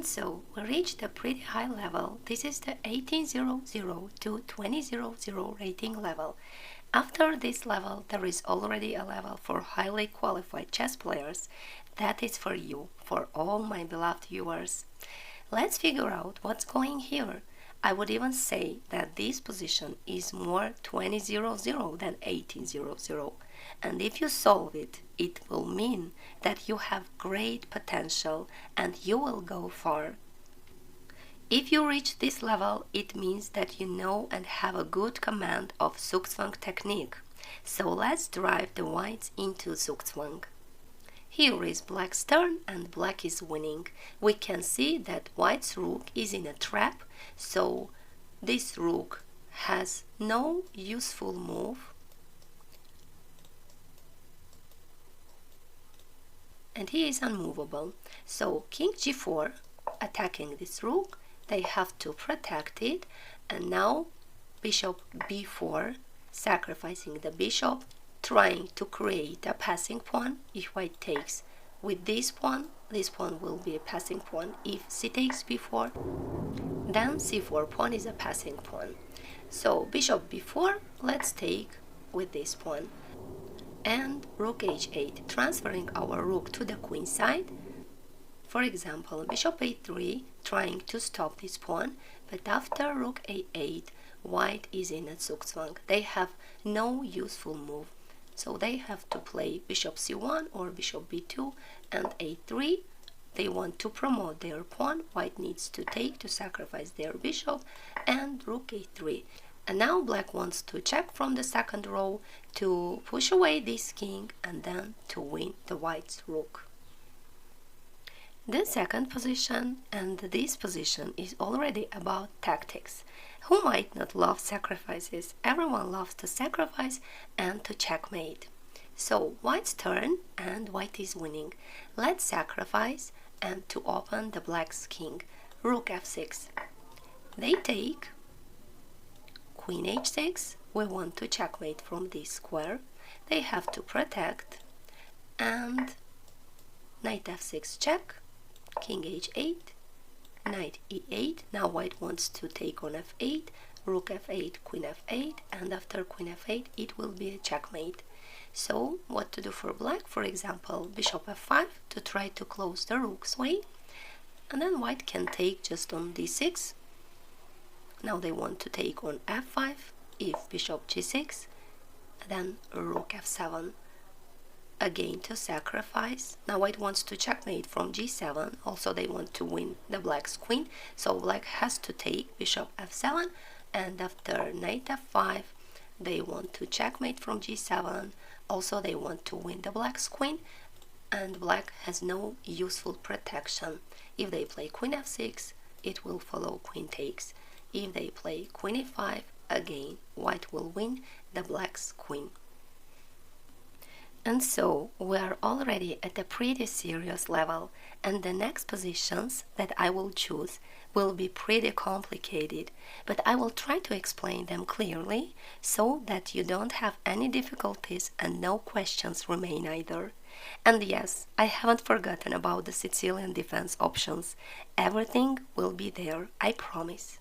so we reached a pretty high level. This is the 1800 to 2000 rating level. After this level, there is already a level for highly qualified chess players. That is for you, for all my beloved viewers. Let's figure out what's going here. I would even say that this position is more 2000 than 1800. And if you solve it, it will mean that you have great potential and you will go far. If you reach this level, it means that you know and have a good command of Zugzwang technique. So let's drive the whites into Zugzwang. Here is black's turn and black is winning. We can see that white's rook is in a trap, so this rook has no useful move. And he is unmovable. So king g4 attacking this rook, they have to protect it, and now bishop b4 sacrificing the bishop, trying to create a passing pawn. If white takes with this pawn will be a passing pawn. If c takes b4, then c4 pawn is a passing pawn. So bishop b4, let's take with this pawn. And rook h8, transferring our rook to the queen side. For example, bishop a3, trying to stop this pawn, but after rook a8, white is in a Zugzwang. They have no useful move, so they have to play bishop c1 or bishop b2 and a3. They want to promote their pawn. White needs to take to sacrifice their bishop, and rook a3. And now black wants to check from the second row to push away this king and then to win the white's rook. The second position and this position is already about tactics. Who might not love sacrifices? Everyone loves to sacrifice and to checkmate. So white's turn and white is winning. Let's sacrifice and to open the black's king. Rook f6. They take. Queen h6, we want to checkmate from this square. They have to protect. And knight f6 check, king h8, knight e8. Now white wants to take on f8, rook f8, queen f8, and after queen f8 it will be a checkmate. So what to do for black? For example, bishop f5 to try to close the rook's way. And then white can take just on d6. Now they want to take on f5, if bishop g6, then rook f7, again to sacrifice. Now white wants to checkmate from g7, also they want to win the black's queen, so black has to take bishop f7, and after knight f5, they want to checkmate from g7, also they want to win the black's queen, and black has no useful protection. If they play queen f6, it will follow queen takes. If they play queen e5, again white will win the black's queen. And so we are already at a pretty serious level, and the next positions that I will choose will be pretty complicated, but I will try to explain them clearly so that you don't have any difficulties and no questions remain either. And yes, I haven't forgotten about the Sicilian defense options. Everything will be there, I promise.